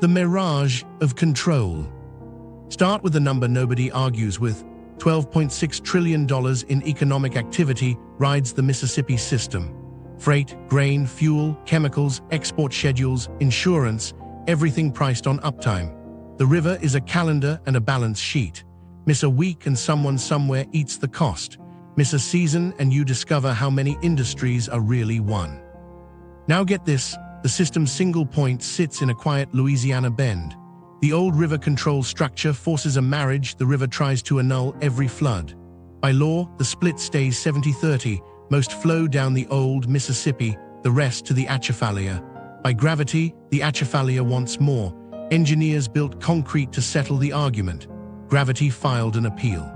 The Mirage of Control. Start with the number nobody argues with. $12.6 trillion in economic activity rides the Mississippi system. Freight, grain, fuel, chemicals, export schedules, insurance, everything priced on uptime. The river is a calendar and a balance sheet. Miss a week and someone somewhere eats the cost. Miss a season and you discover how many industries are really one. Now get this, the system's single point sits in a quiet Louisiana bend. The old river control structure forces a marriage the river tries to annul every flood. By law, the split stays 70-30, most flow down the old Mississippi, the rest to the Atchafalaya. By gravity, the Atchafalaya wants more. Engineers built concrete to settle the argument. Gravity filed an appeal.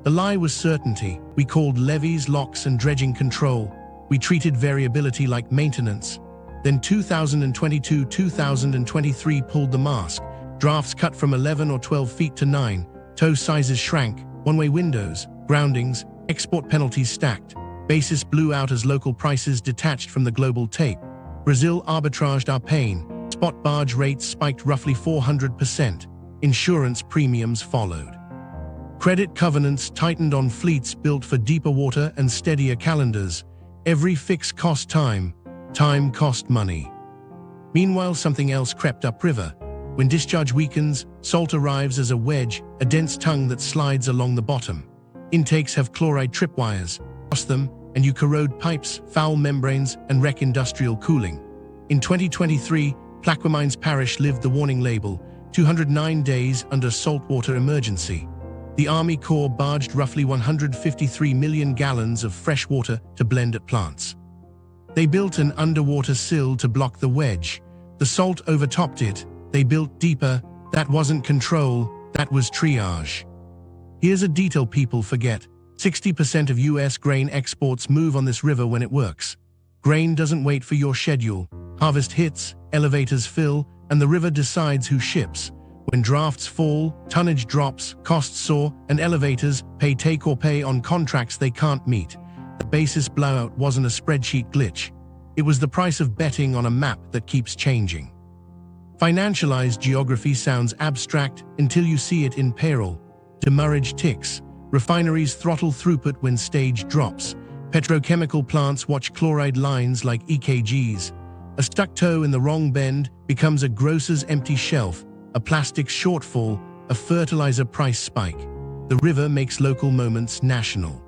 The lie was certainty. We called levees, locks, and dredging control. We treated variability like maintenance. Then 2022-2023 pulled the mask. Drafts cut from 11 or 12 feet to 9. Tow sizes shrank. One-way windows, groundings, export penalties stacked. Basis blew out as local prices detached from the global tape. Brazil arbitraged our pain. Spot barge rates spiked roughly 400%. Insurance premiums followed. Credit covenants tightened on fleets built for deeper water and steadier calendars. Every fix cost time. Time cost money. Meanwhile, something else crept upriver. When discharge weakens, salt arrives as a wedge, a dense tongue that slides along the bottom. Intakes have chloride tripwires. Cross them, and you corrode pipes, foul membranes, and wreck industrial cooling. In 2023, Plaquemines Parish lived the warning label, 209 days under saltwater emergency. The Army Corps barged roughly 153 million gallons of fresh water to blend at plants. They built an underwater sill to block the wedge. The salt overtopped it. They built deeper. That wasn't control, that was triage. Here's a detail people forget. 60% of US grain exports move on this river when it works. Grain doesn't wait for your schedule. Harvest hits, elevators fill, and the river decides who ships. When drafts fall, tonnage drops, costs soar, and elevators pay take or pay on contracts they can't meet. The basis blowout wasn't a spreadsheet glitch. It was the price of betting on a map that keeps changing. Financialized geography sounds abstract until you see it in peril. Demurrage ticks. Refineries throttle throughput when stage drops. Petrochemical plants watch chloride lines like EKGs. A stuck toe in the wrong bend becomes a grocer's empty shelf, a plastic shortfall, a fertilizer price spike. The river makes local moments national.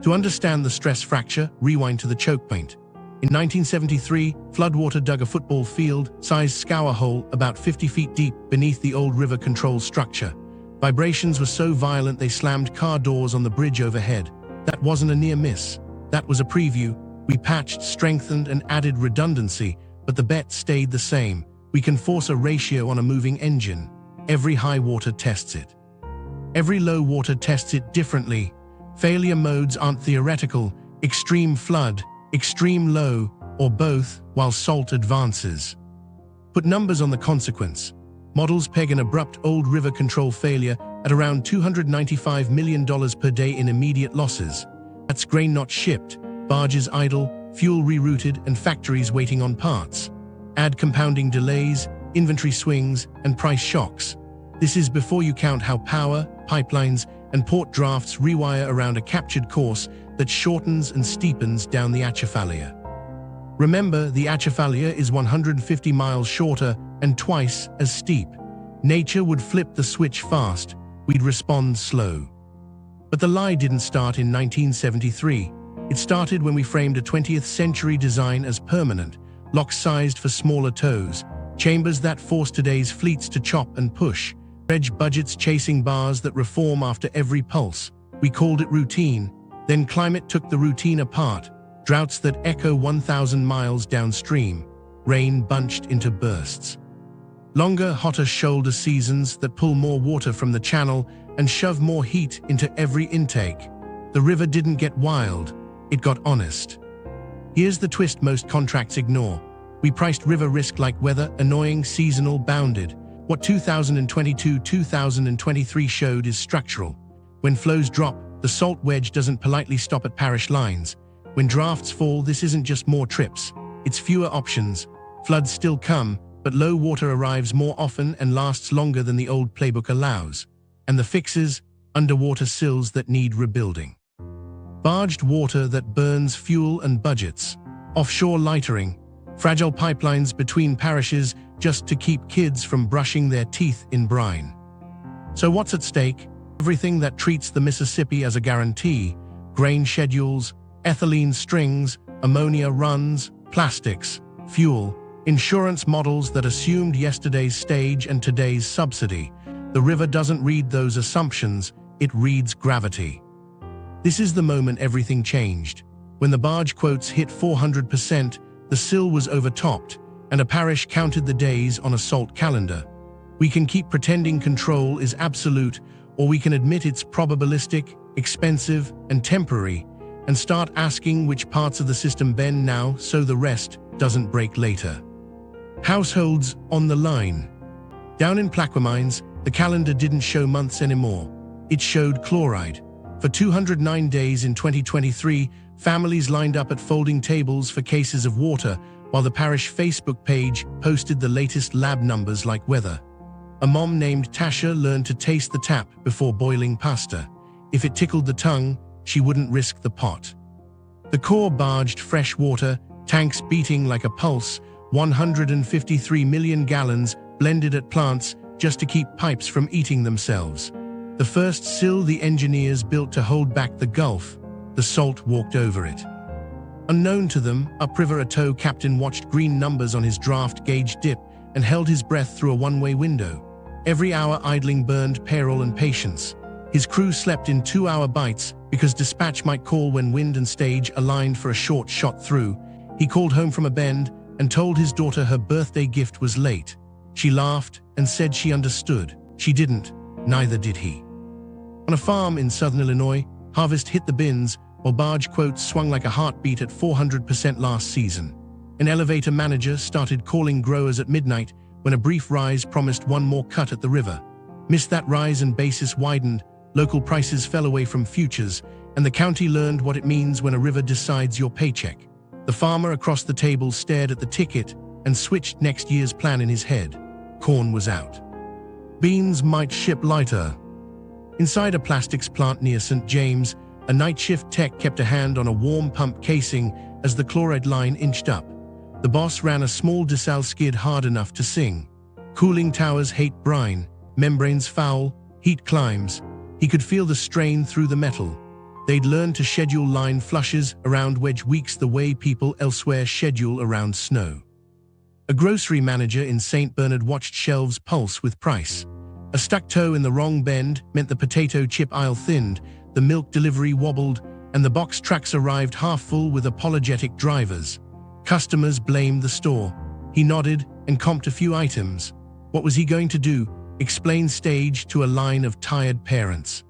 To understand the stress fracture, rewind to the choke point. In 1973, floodwater dug a football field-sized scour hole about 50 feet deep beneath the old river control structure. Vibrations were so violent they slammed car doors on the bridge overhead. That wasn't a near miss. That was a preview. We patched, strengthened, and added redundancy, but the bet stayed the same. We can force a ratio on a moving engine. Every high water tests it. Every low water tests it differently. Failure modes aren't theoretical. Extreme flood, extreme low, or both, while salt advances. Put numbers on the consequence. Models peg an abrupt old river control failure at around $295 million per day in immediate losses. That's grain not shipped, barges idle, fuel rerouted, and factories waiting on parts. Add compounding delays, inventory swings, and price shocks. This is before you count how power, pipelines, and port drafts rewire around a captured course that shortens and steepens down the Atchafalaya. Remember, the Atchafalaya is 150 miles shorter and twice as steep. Nature would flip the switch fast, we'd respond slow. But the lie didn't start in 1973. It started when we framed a 20th century design as permanent, locks sized for smaller tows, chambers that force today's fleets to chop and push, dredge budgets chasing bars that reform after every pulse. We called it routine. Then climate took the routine apart. Droughts that echo 1,000 miles downstream. Rain bunched into bursts. Longer, hotter shoulder seasons that pull more water from the channel and shove more heat into every intake. The river didn't get wild, it got honest. Here's the twist most contracts ignore. We priced river risk like weather, annoying, seasonal, bounded. What 2022-2023 showed is structural. When flows drop, the salt wedge doesn't politely stop at parish lines. When drafts fall, this isn't just more trips. It's fewer options. Floods still come, but low water arrives more often and lasts longer than the old playbook allows. And the fixes? Underwater sills that need rebuilding. Barged water that burns fuel and budgets. Offshore lightering. Fragile pipelines between parishes just to keep kids from brushing their teeth in brine. So what's at stake? Everything that treats the Mississippi as a guarantee. Grain schedules, ethylene strings, ammonia runs, plastics, fuel, insurance models that assumed yesterday's stage and today's subsidy. The river doesn't read those assumptions, it reads gravity. This is the moment everything changed. When the barge quotes hit 400%, the sill was overtopped, and a parish counted the days on a salt calendar. We can keep pretending control is absolute, or we can admit it's probabilistic, expensive, and temporary, and start asking which parts of the system bend now so the rest doesn't break later. Households on the line. Down in Plaquemines, the calendar didn't show months anymore. It showed chloride. For 209 days in 2023, families lined up at folding tables for cases of water, while the parish Facebook page posted the latest lab numbers like weather. A mom named Tasha learned to taste the tap before boiling pasta. If it tickled the tongue, she wouldn't risk the pot. The core barged fresh water, tanks beating like a pulse, 153 million gallons blended at plants just to keep pipes from eating themselves. The first sill the engineers built to hold back the Gulf, the salt walked over it. Unknown to them, upriver a tow captain watched green numbers on his draft gauge dip and held his breath through a one-way window. Every hour idling burned peril and patience. His crew slept in 2-hour bites because dispatch might call when wind and stage aligned for a short shot through. He called home from a bend and told his daughter her birthday gift was late. She laughed and said she understood. She didn't, neither did he. On a farm in southern Illinois, harvest hit the bins while barge quotes swung like a heartbeat at 400% last season. An elevator manager started calling growers at midnight when a brief rise promised one more cut at the river. Missed that rise and basis widened, local prices fell away from futures, and the county learned what it means when a river decides your paycheck. The farmer across the table stared at the ticket and switched next year's plan in his head. Corn was out. Beans might ship lighter. Inside a plastics plant near St. James, a night shift tech kept a hand on a warm pump casing as the chloride line inched up. The boss ran a small desal skid hard enough to sing. Cooling towers hate brine, membranes foul, heat climbs. He could feel the strain through the metal. They'd learned to schedule line flushes around wedge weeks the way people elsewhere schedule around snow. A grocery manager in St. Bernard watched shelves pulse with price. A stuck toe in the wrong bend meant the potato chip aisle thinned, the milk delivery wobbled, and the box trucks arrived half full with apologetic drivers. Customers blamed the store. He nodded and comped a few items. What was he going to do? Explain stage to a line of tired parents.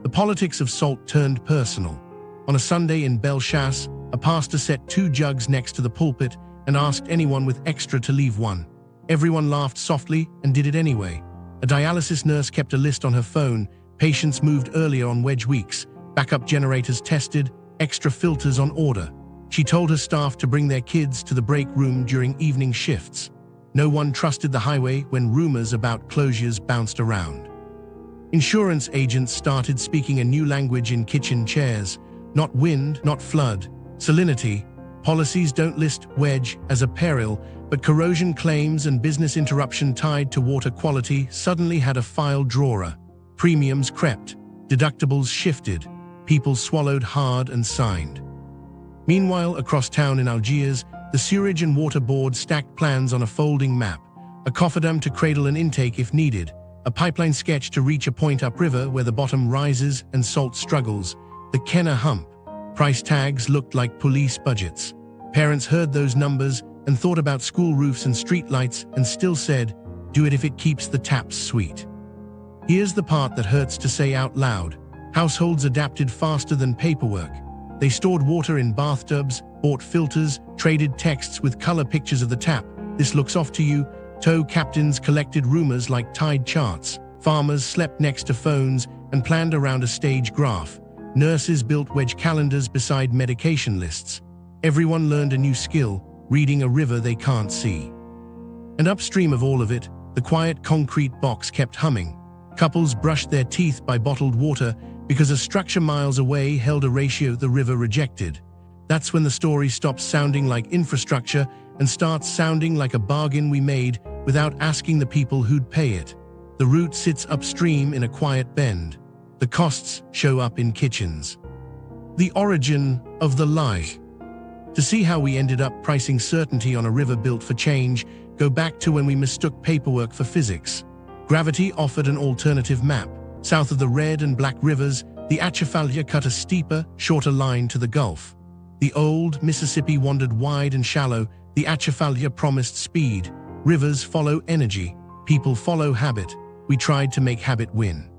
The politics of salt turned personal. On a Sunday in Bellechasse, a pastor set 2 jugs next to the pulpit and asked anyone with extra to leave one. Everyone laughed softly and did it anyway. A dialysis nurse kept a list on her phone. Patients moved earlier on wedge weeks, backup generators tested, extra filters on order. She told her staff to bring their kids to the break room during evening shifts. No one trusted the highway when rumors about closures bounced around. Insurance agents started speaking a new language in kitchen chairs. Not wind, not flood, salinity. Policies don't list wedge as a peril, but corrosion claims and business interruption tied to water quality suddenly had a file drawer. Premiums crept, deductibles shifted, people swallowed hard and signed. Meanwhile, across town in Algiers, the Sewerage and Water Board stacked plans on a folding map, a cofferdam to cradle an intake if needed, a pipeline sketch to reach a point upriver where the bottom rises and salt struggles, the Kenner hump. Price tags looked like police budgets. Parents heard those numbers and thought about school roofs and streetlights and still said, do it if it keeps the taps sweet. Here's the part that hurts to say out loud. Households adapted faster than paperwork. They stored water in bathtubs, bought filters, traded texts with color pictures of the tap. This looks off to you. Tow captains collected rumors like tide charts. Farmers slept next to phones and planned around a stage graph. Nurses built wedge calendars beside medication lists. Everyone learned a new skill, reading a river they can't see. And upstream of all of it, the quiet concrete box kept humming. Couples brushed their teeth by bottled water because a structure miles away held a ratio the river rejected. That's when the story stops sounding like infrastructure and starts sounding like a bargain we made without asking the people who'd pay it. The route sits upstream in a quiet bend. The costs show up in kitchens. The origin of the lie. To see how we ended up pricing certainty on a river built for change, go back to when we mistook paperwork for physics. Gravity offered an alternative map. South of the Red and Black Rivers, the Atchafalaya cut a steeper, shorter line to the Gulf. The old Mississippi wandered wide and shallow. The Atchafalaya promised speed. Rivers follow energy. People follow habit. We tried to make habit win.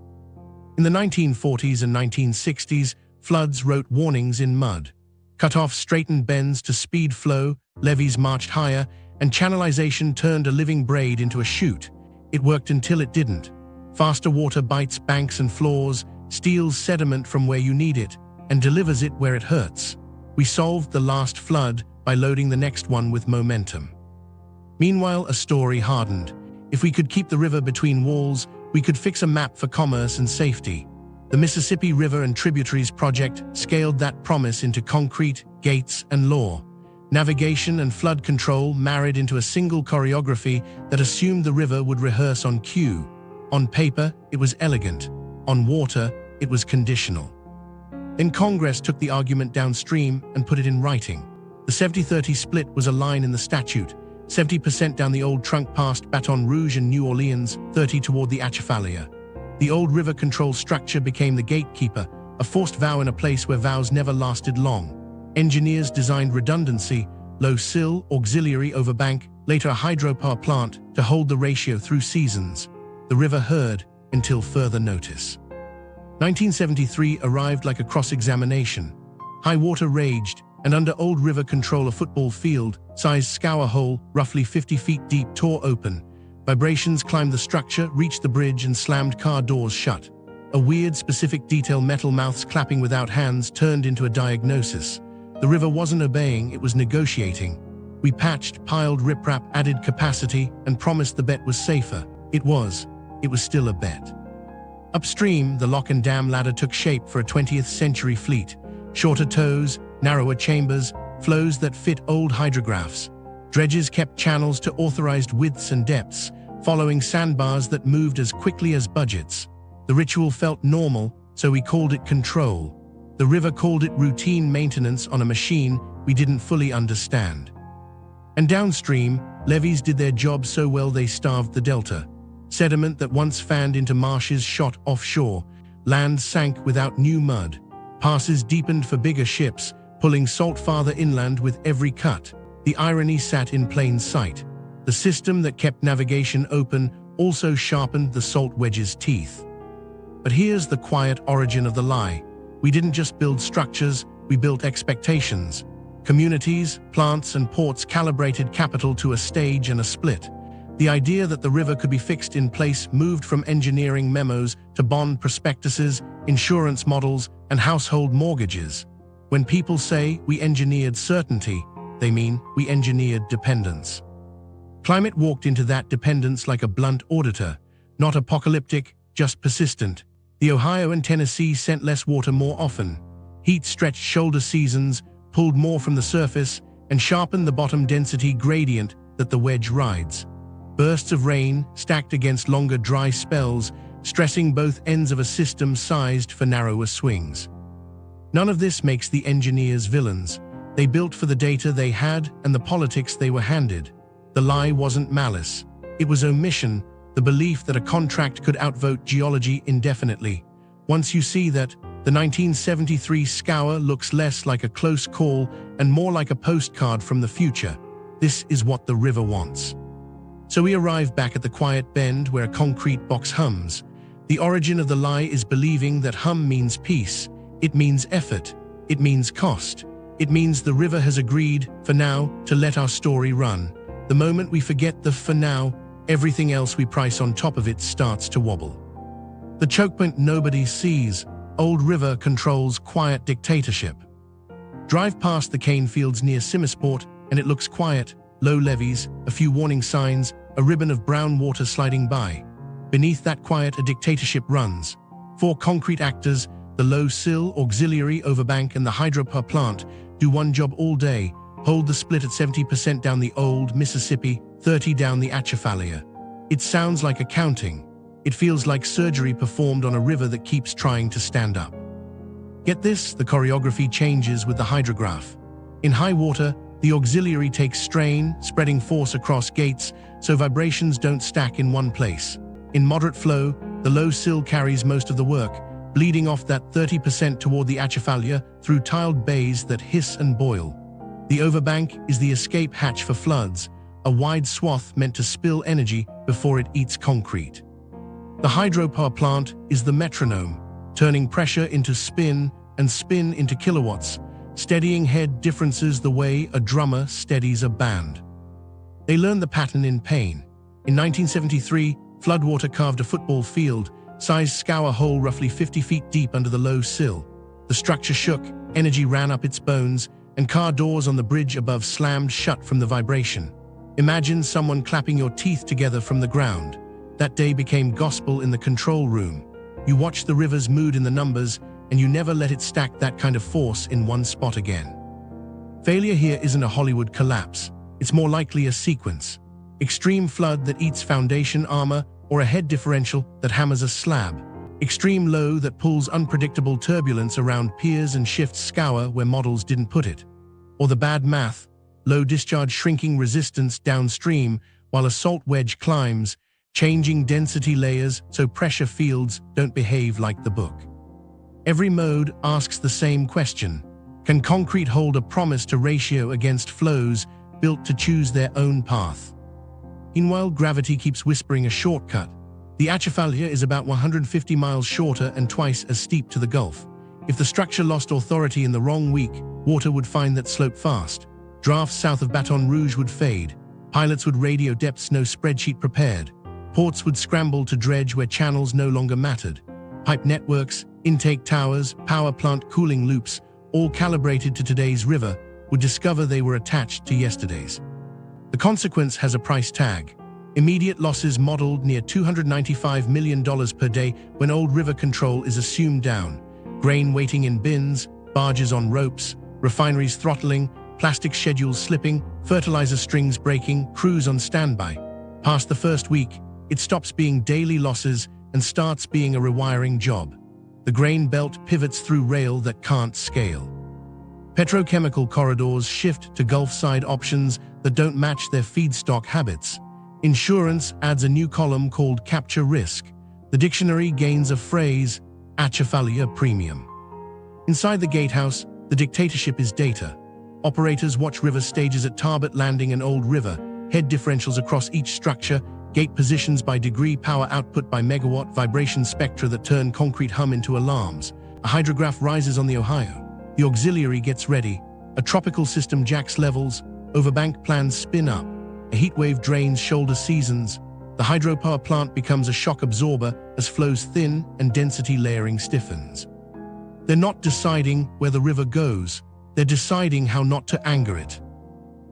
In the 1940s and 1960s, floods wrote warnings in mud. Cutoffs straightened bends to speed flow, levees marched higher, and channelization turned a living braid into a chute. It worked until it didn't. Faster water bites banks and floors, steals sediment from where you need it, and delivers it where it hurts. We solved the last flood by loading the next one with momentum. Meanwhile, a story hardened. If we could keep the river between walls, we could fix a map for commerce and safety. The Mississippi River and Tributaries Project scaled that promise into concrete, gates, and law. Navigation and flood control married into a single choreography that assumed the river would rehearse on cue. On paper, it was elegant. On water, it was conditional. Then Congress took the argument downstream and put it in writing. The 70-30 split was a line in the statute, 70% down the old trunk past Baton Rouge and New Orleans, 30 toward the Atchafalaya. The old river control structure became the gatekeeper, a forced vow in a place where vows never lasted long. Engineers designed redundancy, low sill, auxiliary overbank, later a hydropower plant to hold the ratio through seasons. The river heard until further notice. 1973 arrived like a cross-examination. High water raged, and under old river control a football field-sized scour hole, roughly 50 feet deep, tore open. Vibrations climbed the structure, reached the bridge, and slammed car doors shut. A weird, specific detail, metal mouths clapping without hands, turned into a diagnosis. The river wasn't obeying, it was negotiating. We patched, piled riprap, added capacity, and promised the bet was safer. It was still a bet. Upstream, the lock and dam ladder took shape for a 20th century fleet. Shorter tows, narrower chambers, flows that fit old hydrographs. Dredges kept channels to authorized widths and depths, following sandbars that moved as quickly as budgets. The ritual felt normal, so we called it control. The river called it routine maintenance on a machine we didn't fully understand. And downstream, levees did their job so well they starved the delta. Sediment that once fanned into marshes shot offshore. Land sank without new mud. Passes deepened for bigger ships, pulling salt farther inland with every cut. The irony sat in plain sight. The system that kept navigation open also sharpened the salt wedge's teeth. But here's the quiet origin of the lie. We didn't just build structures, we built expectations. Communities, plants, and ports calibrated capital to a stage and a split. The idea that the river could be fixed in place moved from engineering memos to bond prospectuses, insurance models, and household mortgages. When people say we engineered certainty, they mean we engineered dependence. Climate walked into that dependence like a blunt auditor, not apocalyptic, just persistent. The Ohio and Tennessee sent less water more often. Heat stretched shoulder seasons, pulled more from the surface, and sharpened the bottom density gradient that the wedge rides. Bursts of rain stacked against longer dry spells, stressing both ends of a system sized for narrower swings. None of this makes the engineers villains. They built for the data they had and the politics they were handed. The lie wasn't malice. It was omission, the belief that a contract could outvote geology indefinitely. Once you see that, the 1973 scour looks less like a close call and more like a postcard from the future. This is what the river wants. So we arrive back at the quiet bend where a concrete box hums. The origin of the lie is believing that hum means peace. It means effort. It means cost. It means the river has agreed, for now, to let our story run. The moment we forget the for now, everything else we price on top of it starts to wobble. The choke point nobody sees. Old River controls quiet dictatorship. Drive past the cane fields near Simmersport and it looks quiet. Low levees, a few warning signs, a ribbon of brown water sliding by. Beneath that quiet, a dictatorship runs. 4 concrete actors, the low sill, auxiliary, overbank, and the hydropower plant, do one job all day: hold the split at 70% down the old Mississippi, 30 down the Atchafalaya. It sounds like accounting. It feels like surgery performed on a river that keeps trying to stand up. Get this, the choreography changes with the hydrograph. In high water, the auxiliary takes strain, spreading force across gates so vibrations don't stack in one place. In moderate flow, the low sill carries most of the work, bleeding off that 30% toward the Atchafalaya through tiled bays that hiss and boil. The overbank is the escape hatch for floods, a wide swath meant to spill energy before it eats concrete. The hydropower plant is the metronome, turning pressure into spin and spin into kilowatts, steadying head differences the way a drummer steadies a band. They learn the pattern in pain. In 1973, floodwater carved a football field, sized scour hole roughly 50 feet deep under the low sill. The structure shook, energy ran up its bones, and car doors on the bridge above slammed shut from the vibration. Imagine someone clapping your teeth together from the ground. That day became gospel in the control room. You watch the river's mood in the numbers, and you never let it stack that kind of force in one spot again. Failure here isn't a Hollywood collapse. It's more likely a sequence. Extreme flood that eats foundation armor, or a head differential that hammers a slab. Extreme low that pulls unpredictable turbulence around piers and shifts scour where models didn't put it. Or the bad math, low discharge shrinking resistance downstream while a salt wedge climbs, changing density layers so pressure fields don't behave like the book. Every mode asks the same question: can concrete hold a promise to ratio against flows built to choose their own path? Meanwhile, gravity keeps whispering a shortcut. The Atchafalaya is about 150 miles shorter and twice as steep to the Gulf. If the structure lost authority in the wrong week, water would find that slope fast. Drafts south of Baton Rouge would fade. Pilots would radio depths no spreadsheet prepared. Ports would scramble to dredge where channels no longer mattered. Pipe networks, intake towers, power plant cooling loops, all calibrated to today's river, would discover they were attached to yesterday's. The consequence has a price tag. Immediate losses modeled near $295 million per day when old river control is assumed down. Grain waiting in bins, barges on ropes, refineries throttling, plastic schedules slipping, fertilizer strings breaking, crews on standby. Past the first week, it stops being daily losses and starts being a rewiring job. The grain belt pivots through rail that can't scale. Petrochemical corridors shift to Gulf-side options that don't match their feedstock habits. Insurance adds a new column called capture risk. The dictionary gains a phrase, Atchafalaya premium. Inside the gatehouse, the dictatorship is data. Operators watch river stages at Tarbert Landing and Old River, head differentials across each structure, gate positions by degree, power output by megawatt, vibration spectra that turn concrete hum into alarms. A hydrograph rises on the Ohio. The auxiliary gets ready. A tropical system jacks levels. Overbank plans spin up. A heatwave drains shoulder seasons. The hydropower plant becomes a shock absorber as flows thin and density layering stiffens. They're not deciding where the river goes. They're deciding how not to anger it.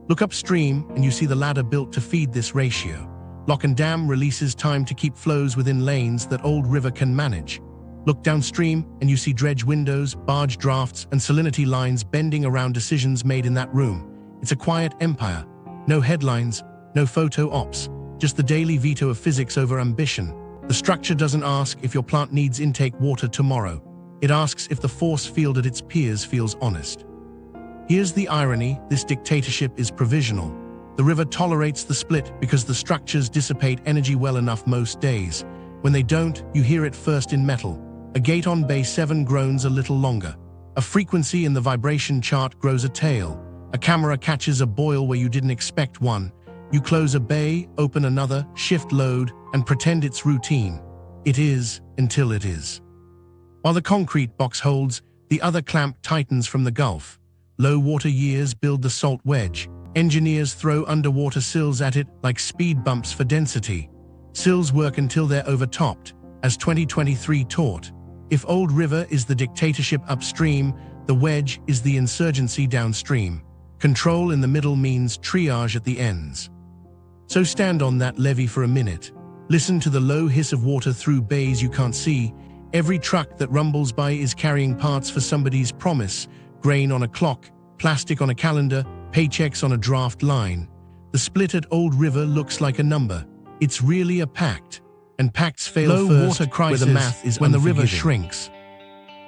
Look upstream and you see the ladder built to feed this ratio. Lock and dam releases time to keep flows within lanes that old river can manage. Look downstream and you see dredge windows, barge drafts, and salinity lines bending around decisions made in that room. It's a quiet empire. No headlines, no photo ops, just the daily veto of physics over ambition. The structure doesn't ask if your plant needs intake water tomorrow. It asks if the force field at its piers feels honest. Here's the irony: this dictatorship is provisional. The river tolerates the split because the structures dissipate energy well enough most days. When they don't, you hear it first in metal. A gate on Bay 7 groans a little longer. A frequency in the vibration chart grows a tail. A camera catches a boil where you didn't expect one. You close a bay, open another, shift load, and pretend it's routine. It is until it is. While the concrete box holds, the other clamp tightens from the Gulf. Low water years build the salt wedge. Engineers throw underwater sills at it like speed bumps for density. Sills work until they're overtopped, as 2023 taught. If Old River is the dictatorship upstream, the wedge is the insurgency downstream. Control in the middle means triage at the ends. So stand on that levee for a minute. Listen to the low hiss of water through bays you can't see. Every truck that rumbles by is carrying parts for somebody's promise. Grain on a clock, plastic on a calendar, paychecks on a draft line. The split at Old River looks like a number. It's really a pact. And pacts fail Low first water crisis where the math is when the river unforgiving. shrinks.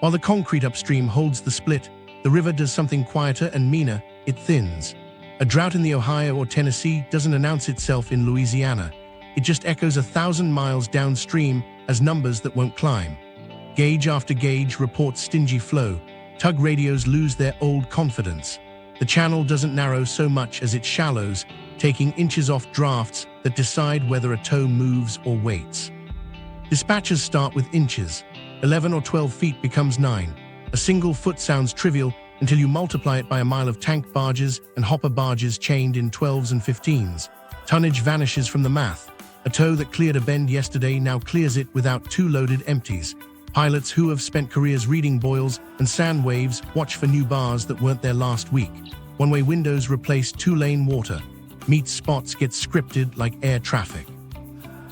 While the concrete upstream holds the split, the river does something quieter and meaner. It thins. A drought in the Ohio or Tennessee doesn't announce itself in Louisiana. It just echoes 1,000 miles downstream as numbers that won't climb. Gauge after gauge reports stingy flow. Tug radios lose their old confidence. The channel doesn't narrow so much as it shallows, taking inches off drafts that decide whether a tow moves or waits. Dispatches start with inches. 11 or 12 feet becomes 9. A single foot sounds trivial until you multiply it by a mile of tank barges and hopper barges chained in 12s and 15s. Tonnage vanishes from the math. A tow that cleared a bend yesterday now clears it without 2 loaded empties. Pilots who have spent careers reading boils and sand waves watch for new bars that weren't there last week. One-way windows replace 2-lane water. Meet spots get scripted like air traffic.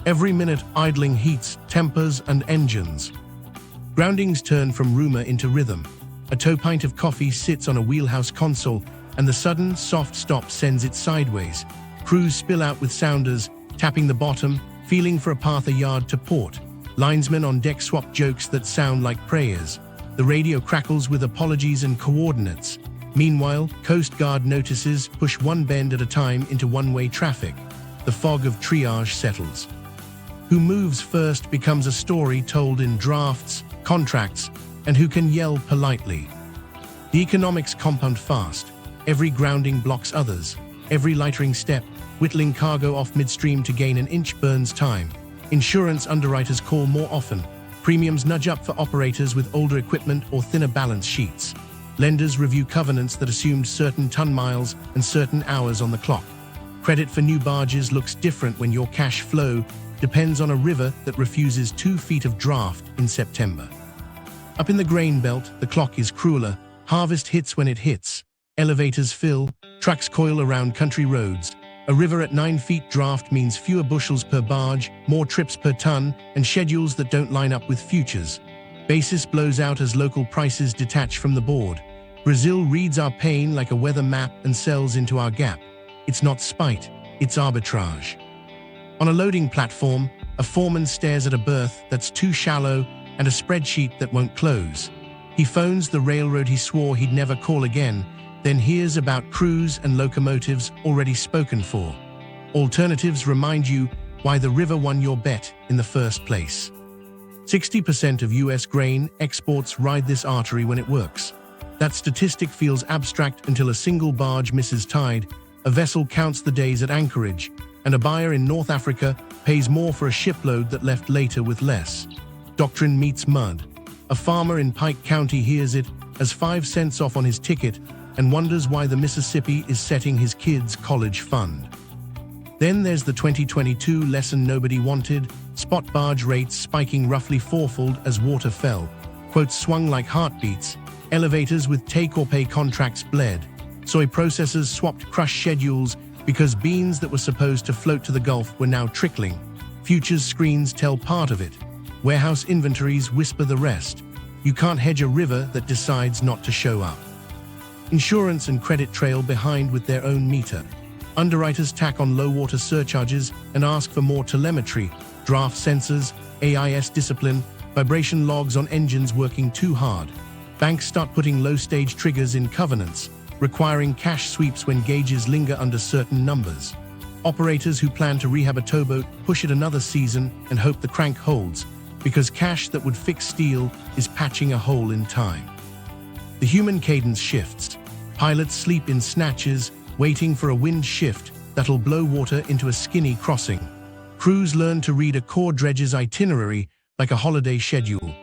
Every minute idling heats, tempers, and engines. Groundings turn from rumor into rhythm. A tow pint of coffee sits on a wheelhouse console, and the sudden, soft stop sends it sideways. Crews spill out with sounders, tapping the bottom, feeling for a path a yard to port. Linesmen on deck swap jokes that sound like prayers. The radio crackles with apologies and coordinates. Meanwhile, Coast Guard notices push one bend at a time into one-way traffic. The fog of triage settles. Who moves first becomes a story told in drafts, contracts, and who can yell politely. The economics compound fast. Every grounding blocks others. Every lightering step, whittling cargo off midstream to gain an inch burns time. Insurance underwriters call more often. Premiums nudge up for operators with older equipment or thinner balance sheets. Lenders review covenants that assumed certain ton miles and certain hours on the clock. Credit for new barges looks different when your cash flow depends on a river that refuses 2 feet of draft in September. Up in the grain belt, the clock is crueler. Harvest hits when it hits. Elevators fill, trucks coil around country roads. A river at 9 feet draft means fewer bushels per barge, more trips per ton, and schedules that don't line up with futures. Basis blows out as local prices detach from the board. Brazil reads our pain like a weather map and sells into our gap. It's not spite, it's arbitrage. On a loading platform, a foreman stares at a berth that's too shallow and a spreadsheet that won't close. He phones the railroad he swore he'd never call again, then hears about crews and locomotives already spoken for. Alternatives remind you why the river won your bet in the first place. 60% of US grain exports ride this artery when it works. That statistic feels abstract until a single barge misses tide, a vessel counts the days at anchorage, and a buyer in North Africa pays more for a shipload that left later with less. Doctrine meets mud. A farmer in Pike County hears it as 5 cents off on his ticket and wonders why the Mississippi is setting his kids' college fund. Then there's the 2022 lesson nobody wanted, spot barge rates spiking roughly fourfold as water fell. Quotes swung like heartbeats. Elevators with take-or-pay contracts bled. Soy processors swapped crush schedules because beans that were supposed to float to the Gulf were now trickling. Futures screens tell part of it. Warehouse inventories whisper the rest. You can't hedge a river that decides not to show up. Insurance and credit trail behind with their own meter. Underwriters tack on low water surcharges and ask for more telemetry, draft sensors, AIS discipline, vibration logs on engines working too hard. Banks start putting low-stage triggers in covenants, requiring cash sweeps when gauges linger under certain numbers. Operators who plan to rehab a towboat push it another season and hope the crank holds, because cash that would fix steel is patching a hole in time. The human cadence shifts. Pilots sleep in snatches, waiting for a wind shift that'll blow water into a skinny crossing. Crews learn to read a core dredge's itinerary like a holiday schedule.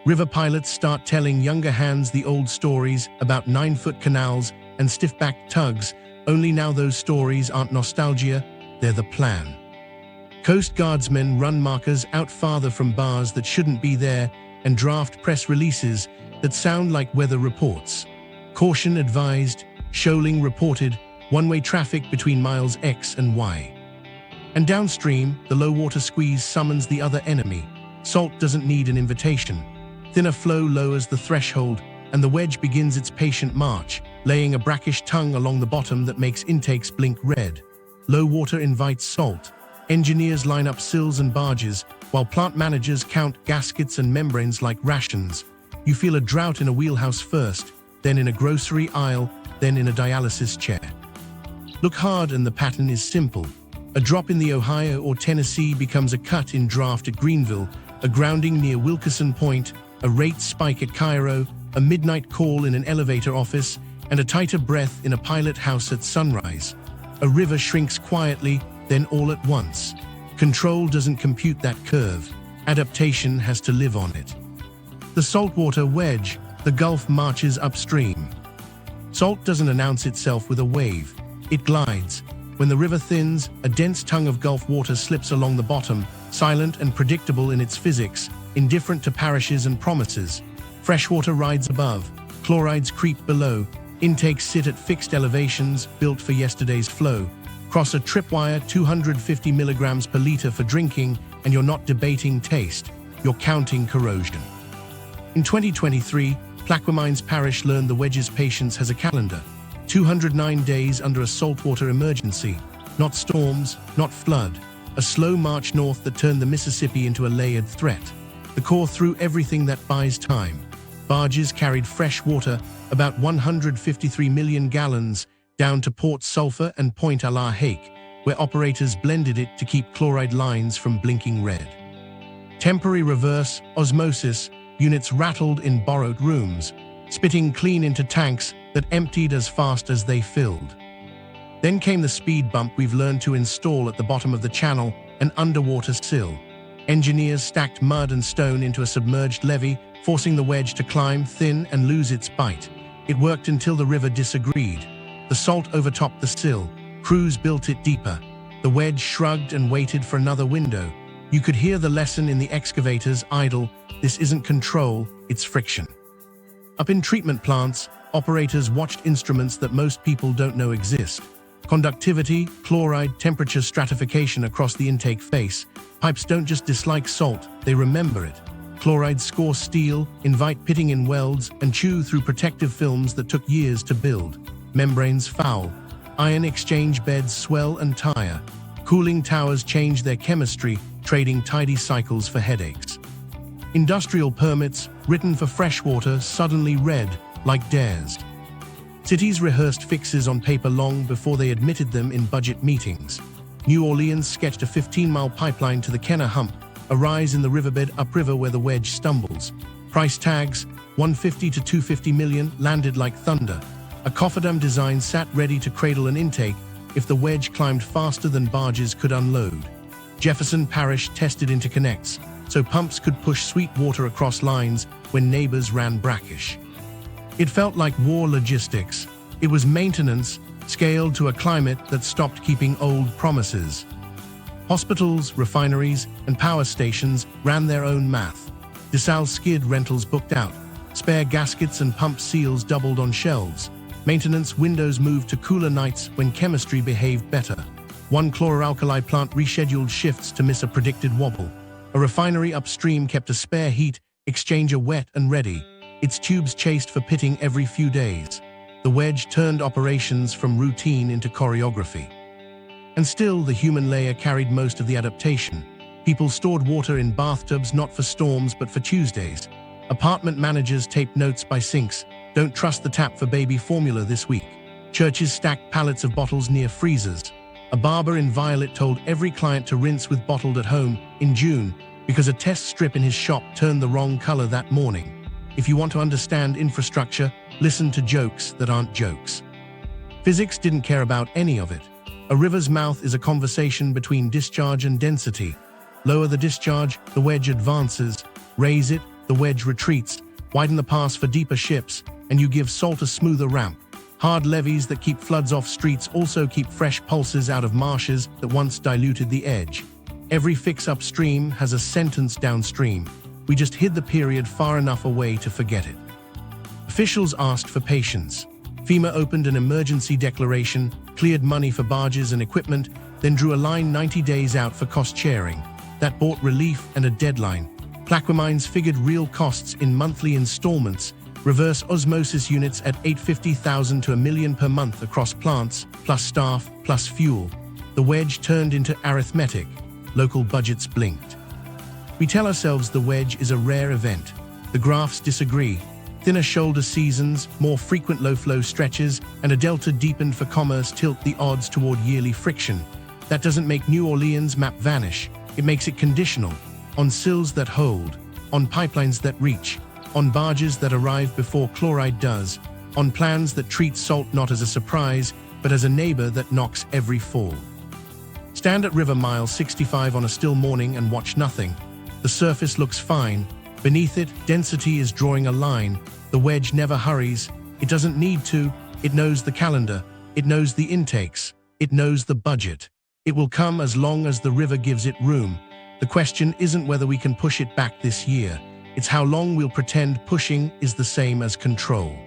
River pilots start telling younger hands the old stories about 9-foot canals and stiff-backed tugs, only now those stories aren't nostalgia, they're the plan. Coast Guardsmen run markers out farther from bars that shouldn't be there and draft press releases that sound like weather reports. Caution advised, shoaling reported, one-way traffic between miles X and Y. And downstream, the low water squeeze summons the other enemy. Salt doesn't need an invitation. Thinner flow lowers the threshold, and the wedge begins its patient march, laying a brackish tongue along the bottom that makes intakes blink red. Low water invites salt. Engineers line up sills and barges, while plant managers count gaskets and membranes like rations. You feel a drought in a wheelhouse first, then in a grocery aisle, then in a dialysis chair. Look hard and the pattern is simple. A drop in the Ohio or Tennessee becomes a cut in draft at Greenville, a grounding near Wilkerson Point, a rate spike at Cairo, a midnight call in an elevator office, and a tighter breath in a pilot house at sunrise. A river shrinks quietly, then all at once. Control doesn't compute that curve. Adaptation has to live on it. The saltwater wedge, the Gulf marches upstream. Salt doesn't announce itself with a wave. It glides. When the river thins, a dense tongue of Gulf water slips along the bottom, silent and predictable in its physics, indifferent to parishes and promises. Freshwater rides above, chlorides creep below, intakes sit at fixed elevations built for yesterday's flow. Cross a tripwire 250 milligrams per liter for drinking, and you're not debating taste, you're counting corrosion. In 2023, Plaquemines Parish learned the wedge's patience has a calendar. 209 days under a saltwater emergency. Not storms, not flood. A slow march north that turned the Mississippi into a layered threat. The Corps threw everything that buys time. Barges carried fresh water, about 153 million gallons, down to Port Sulphur and Point a la Hake, where operators blended it to keep chloride lines from blinking red. Temporary reverse osmosis units rattled in borrowed rooms, spitting clean into tanks that emptied as fast as they filled. Then came the speed bump we've learned to install at the bottom of the channel, an underwater sill. Engineers stacked mud and stone into a submerged levee, forcing the wedge to climb thin and lose its bite. It worked until the river disagreed. The salt overtopped the sill. Crews built it deeper. The wedge shrugged and waited for another window. You could hear the lesson in the excavators idle. This isn't control, it's friction. Up in treatment plants, operators watched instruments that most people don't know exist. Conductivity, chloride, temperature stratification across the intake face. Pipes don't just dislike salt, they remember it. Chlorides score steel, invite pitting in welds, and chew through protective films that took years to build. Membranes foul. Ion exchange beds swell and tire. Cooling towers change their chemistry, trading tidy cycles for headaches. Industrial permits, written for freshwater, suddenly read like dares. Cities rehearsed fixes on paper long before they admitted them in budget meetings. New Orleans sketched a 15-mile pipeline to the Kenner Hump, a rise in the riverbed upriver where the wedge stumbles. Price tags, $150 to $250 million, landed like thunder. A cofferdam design sat ready to cradle an intake if the wedge climbed faster than barges could unload. Jefferson Parish tested interconnects, so pumps could push sweet water across lines when neighbors ran brackish. It felt like war logistics. It was maintenance, scaled to a climate that stopped keeping old promises. Hospitals, refineries, and power stations ran their own math. DeSalle skid rentals booked out. Spare gaskets and pump seals doubled on shelves. Maintenance windows moved to cooler nights when chemistry behaved better. One chloralkali plant rescheduled shifts to miss a predicted wobble. A refinery upstream kept a spare heat exchanger wet and ready, its tubes chased for pitting every few days. The wedge turned operations from routine into choreography. And still, the human layer carried most of the adaptation. People stored water in bathtubs not for storms but for Tuesdays. Apartment managers taped notes by sinks. Don't trust the tap for baby formula this week. Churches stacked pallets of bottles near freezers. A barber in Violet told every client to rinse with bottled at home in June because a test strip in his shop turned the wrong color that morning. If you want to understand infrastructure, listen to jokes that aren't jokes. Physics didn't care about any of it. A river's mouth is a conversation between discharge and density. Lower the discharge, the wedge advances. Raise it, the wedge retreats. Widen the pass for deeper ships, and you give salt a smoother ramp. Hard levees that keep floods off streets also keep fresh pulses out of marshes that once diluted the edge. Every fix upstream has a sentence downstream. We just hid the period far enough away to forget it. Officials asked for patience. FEMA opened an emergency declaration, cleared money for barges and equipment, then drew a line 90 days out for cost sharing. That bought relief and a deadline. Plaquemines figured real costs in monthly installments, reverse osmosis units at $850,000 to $1 million per month across plants, plus staff, plus fuel. The wedge turned into arithmetic. Local budgets blinked. We tell ourselves the wedge is a rare event. The graphs disagree. Thinner shoulder seasons, more frequent low-flow stretches, and a delta deepened for commerce tilt the odds toward yearly friction. That doesn't make New Orleans map vanish. It makes it conditional. On sills that hold, on pipelines that reach, on barges that arrive before chloride does, on plans that treat salt not as a surprise, but as a neighbor that knocks every fall. Stand at river mile 65 on a still morning and watch nothing. The surface looks fine. Beneath it, density is drawing a line. The wedge never hurries. It doesn't need to. It knows the calendar. It knows the intakes. It knows the budget. It will come as long as the river gives it room. The question isn't whether we can push it back this year. It's how long we'll pretend pushing is the same as control.